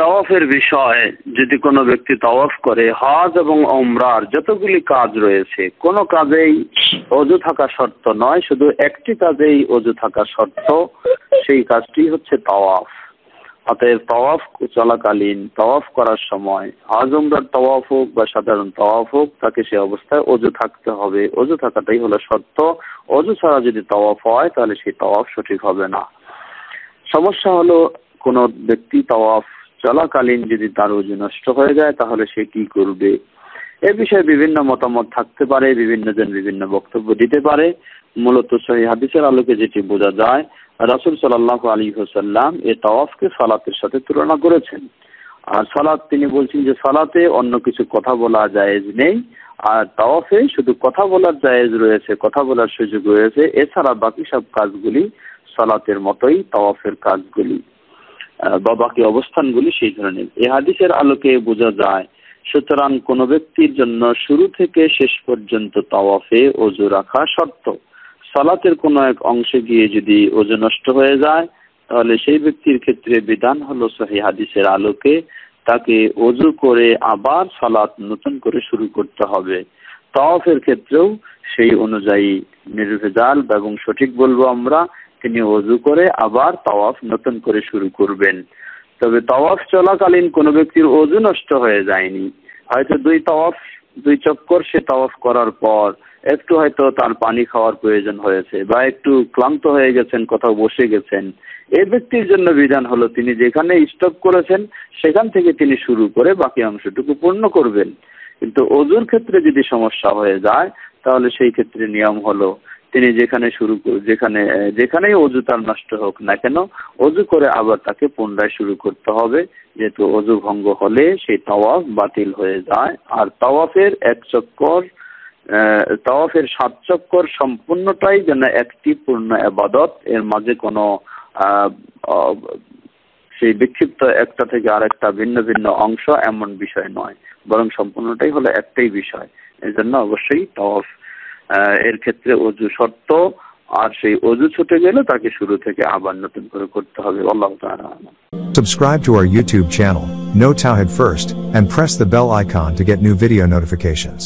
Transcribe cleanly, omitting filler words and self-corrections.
তাওয়াফের বিষয়ে যদি কোনো ব্যক্তি তাওয়াফ করে, হজ এবং উমরার যতগুলি কাজ রয়েছে কোনো কাজেই ওযু থাকা শর্ত নয়, শুধু একটি কাজেই ওযু থাকা শর্ত, সেই কাজটি হচ্ছে তাওয়াফ। অতএব তাওয়াফ চলাকালীন, তাওয়াফ করার সময়, হজ উমরার তাওয়াফ হোক বা সাধারণ তাওয়াফ হোক, তাকে সে অবস্থায় ওযু থাকতে হবে। ওযু থাকাটাই হলো শর্ত। ওযু ছাড়া যদি তাওয়াফ হয় তাহলে সেই তাওয়াফ সঠিক হবে না। সমস্যা হলো কোনো ব্যক্তি তাওয়াফ চলাকালীন যদি তার ওযু নষ্ট হয়ে যায় তাহলে সে কি করবে? এ বিষয়ে বিভিন্ন মতামত থাকতে পারে, বিভিন্ন জন বিভিন্ন বক্তব্য দিতে পারে। মূলত সহিহ হাদিসের আলোকে যেটি বোঝা যায়, রাসূল সাল্লাল্লাহু আলাইহি ওয়াসাল্লাম এই তাওয়াফকে সালাতের সাথে তুলনা করেছেন। আর সালাত, তিনি বলছেন যে সালাতে অন্য কিছু কথা বলা জায়েজ নেই, আর তাওয়াফে শুধু কথা বলার জায়েজ রয়েছে, কথা বলার সুযোগ রয়েছে। এছাড়া বাকি সব কাজগুলি সালাতের মতোই, তাওয়াফের কাজগুলি বা বাকি অবস্থানগুলি সেই ধরনের। এই হাদিসের আলোকে বোঝা যায়, সুতরাং কোনো ব্যক্তির জন্য শুরু থেকে শেষ পর্যন্ত তাওয়াফে ওযু রাখা শর্ত। সালাতের কোনো এক অংশে গিয়ে যদি ওযু নষ্ট হয়ে যায় তাহলে সেই ব্যক্তির ক্ষেত্রে বিধান হলো সহিহ হাদিসের আলোকে তাকে ওযু করে আবার সালাত নতুন করে শুরু করতে হবে। তাওয়াফের ক্ষেত্রেও সেই অনুযায়ী নির্ভেজাল এবং সঠিক বলবো আমরা, তিনি ওযু করে আবার তাওয়াফ নতুন করে শুরু করবেন। তবে তাওয়াফ চলাকালীন কোনো ব্যক্তির ওযু নষ্ট হয়ে যায়নি, হয়তো দুই চক্কর সে তাওয়াফ করার পর একটু হয়তো তার পানি খাওয়ার প্রয়োজন হয়েছে বা একটু ক্লান্ত হয়ে গেছেন, কোথাও বসে গেছেন, এই ব্যক্তির জন্য বিধান হলো তিনি যেখানে স্টপ করেছেন সেখান থেকে তিনি শুরু করে বাকি অংশটুকু পূর্ণ করবেন। কিন্তু ওযুর ক্ষেত্রে যদি সমস্যা হয়ে যায় তাহলে সেই ক্ষেত্রে নিয়ম হলো তিনি যেখানেই ওযু তার নষ্ট হোক না কেন, ওযু করে আবার তাকে পুনরায় শুরু করতে হবে, যেহেতু ওযু ভঙ্গ হলে সেই তাওয়াফ বাতিল হয়ে যায়। আর তাওয়াফের 7 চক্কর সম্পূর্ণটাই যেন একটি পূর্ণ ইবাদত, এর মাঝে কোনো সেই বিক্ষিপ্ত একটা থেকে আরেকটা ভিন্ন ভিন্ন অংশ এমন বিষয় নয়, বরং সম্পূর্ণটাই হলো একটাই বিষয়। এই জন্য অবশ্যই তাওয়াফ এর ক্ষেত্রে ওযু শর্ত, আর সেই ওযু ছুটে গেলে তাকে শুরু থেকে আবার নতুন করে করতে হবে। আল্লাহু তাআলা। Subscribe to our YouTube channel, Know Tawhid First, and press the bell icon to get new video notifications.